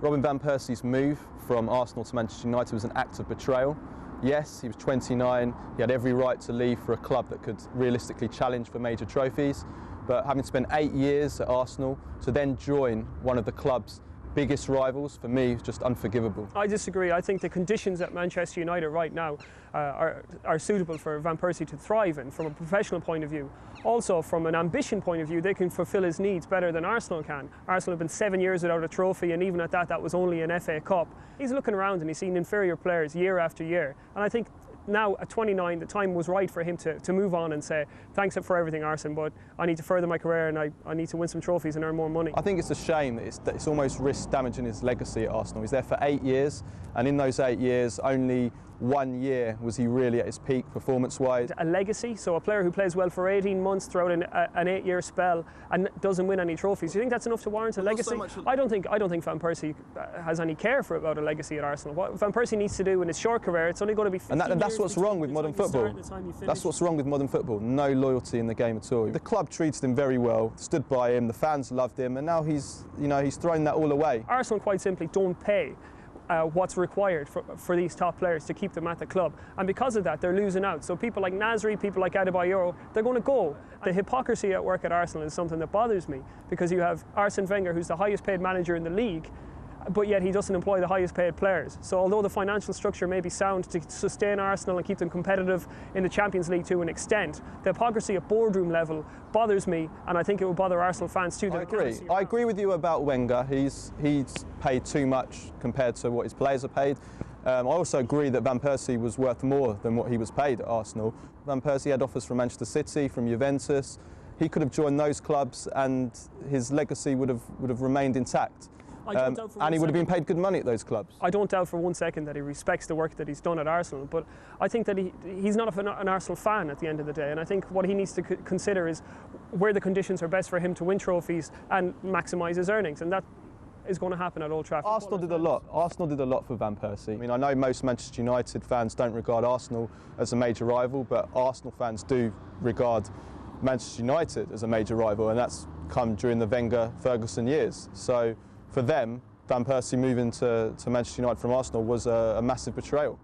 Robin van Persie's move from Arsenal to Manchester United was an act of betrayal. Yes, he was 29, he had every right to leave for a club that could realistically challenge for major trophies, but having spent 8 years at Arsenal, to then join one of the club's biggest rivals, for me, is just unforgivable. I disagree. I think the conditions at Manchester United right now are suitable for Van Persie to thrive in from a professional point of view. Also, from an ambition point of view, they can fulfil his needs better than Arsenal can. Arsenal have been 7 years without a trophy, and even at that, that was only an FA Cup. He's looking around and he's seen inferior players year after year, and I think now at 29 the time was right for him to move on and say thanks for everything, Arsene, but I need to further my career and I need to win some trophies and earn more money. I think it's a shame that it's almost risk damaging his legacy at Arsenal. He's there for 8 years, and in those 8 years only 1 year was he really at his peak performance-wise. A legacy, so a player who plays well for 18 months throughout an 8-year spell and doesn't win any trophies. Do you think that's enough to warrant a legacy? I don't think Van Persie has any care about a legacy at Arsenal. What Van Persie needs to do in his short career, it's only going to be 15 years. And that's what's wrong with modern football. That's what's wrong with modern football. No loyalty in the game at all. The club treated him very well, stood by him, the fans loved him, and now he's thrown that all away. Arsenal quite simply don't pay what's required for these top players to keep them at the club, and because of that they're losing out. So people like Nasri, people like Adebayor, they're going to go. The hypocrisy at work at Arsenal is something that bothers me, because you have Arsene Wenger, who's the highest paid manager in the league, but yet he doesn't employ the highest paid players. So although the financial structure may be sound to sustain Arsenal and keep them competitive in the Champions League to an extent, the hypocrisy at boardroom level bothers me, and I think it will bother Arsenal fans too. I agree with you about Wenger. He's paid too much compared to what his players are paid. I also agree that Van Persie was worth more than what he was paid at Arsenal. Van Persie had offers from Manchester City, from Juventus. He could have joined those clubs and his legacy would have remained intact. And he would have been paid good money at those clubs. I don't doubt for 1 second that he respects the work that he's done at Arsenal, but I think that he's not an Arsenal fan at the end of the day, and I think what he needs to consider is where the conditions are best for him to win trophies and maximise his earnings, and that is going to happen at Old Trafford. Arsenal did a lot. Arsenal did a lot for Van Persie. I mean, I know most Manchester United fans don't regard Arsenal as a major rival, but Arsenal fans do regard Manchester United as a major rival, and that's come during the Wenger-Ferguson years. So for them, Van Persie moving to Manchester United from Arsenal was a massive betrayal.